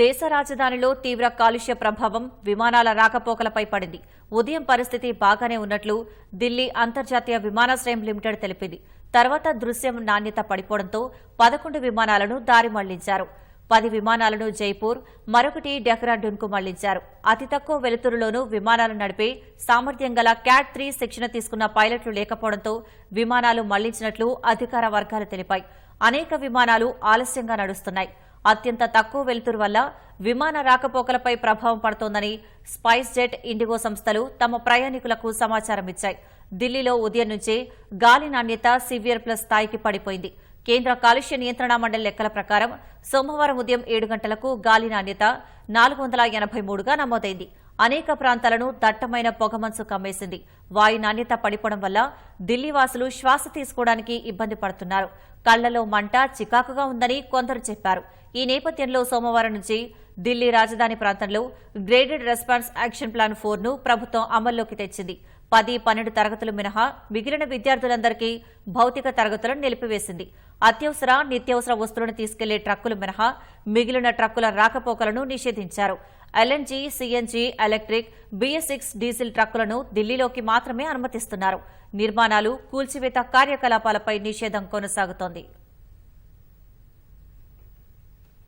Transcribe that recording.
దేశ రాజధానిలో తీవ్ర కాలుష్య ప్రభావం విమానాల రాకపోకలపై పడింది. ఉదయం పరిస్థితి బాగానే ఉన్నట్లు ఢిల్లీ అంతర్జాతీయ విమానాశ్రయం లిమిటెడ్ తెలిపింది. తర్వాత దృశ్యం నాణ్యత పడిపోవడంతో 11 విమానాలను దారి మళ్లించారు. 10 విమానాలను జైపూర్, మరొకటి డెహ్రాడూన్కు మళ్లించారు. అతి తక్కువ వెలుతురులోనూ విమానాలు నడిపే సామర్థ్యం గల క్యాట్ 3 శిక్షణ తీసుకున్న పైలట్లు లేకపోవడంతో విమానాలు మళ్లించినట్లు అధికార వర్గాలు తెలిపాయి. అనేక విమానాలు ఆలస్యంగా నడుస్తున్నాయి. అత్యంత తక్కువ వెలుతురు వల్ల విమాన రాకపోకలపై ప్రభావం పడుతోందని స్పైస్ జెట్, ఇండిగో సంస్థలు తమ ప్రయాణికులకు సమాచారం ఇచ్చాయి. ఢిల్లీలో ఉదయం నుంచే గాలి నాణ్యత సివియర్ ప్లస్ స్థాయికి పడిపోయింది. కేంద్ర కాలుష్య నియంత్రణ మండలి లెక్కల ప్రకారం సోమవారం ఉదయం 7 గంటలకు గాలి నాణ్యత 483గా నమోదైంది. అనేక ప్రాంతాలను దట్టమైన పొగమంచు కమ్మేసింది. వాయు నాణ్యత పడిపోవడం వల్ల ఢిల్లీ వాసులు శ్వాస తీసుకోవడానికి ఇబ్బంది పడుతున్నారు. కళ్లలో మంట, చికాకుగా ఉందని కొందరు చెప్పారు. ఈ నేపథ్యంలో సోమవారం నుంచి ఢిల్లీ రాజధాని ప్రాంతంలో గ్రేడెడ్ రెస్పాన్స్ యాక్షన్ ప్లాన్ 4ను ప్రభుత్వం అమల్లోకి తెచ్చింది. 10, 12 తరగతులు మినహా మిగిలిన విద్యార్థులందరికీ భౌతిక తరగతులను నిలిపివేసింది. అత్యవసర, నిత్యావసర వస్తువులను తీసుకెళ్లే ట్రక్కులు మినహా మిగిలిన ట్రక్కుల రాకపోకలను నిషేధించారు. LNG, CNG, electric, BS6 diesel ట్రక్కులను ఢిల్లీలోకి మాత్రమే అనుమతిస్తున్నారు. నిర్మాణాలు, కూల్చివేత కార్యకలాపాలపై నిషేధం కొనసాగుతోంది.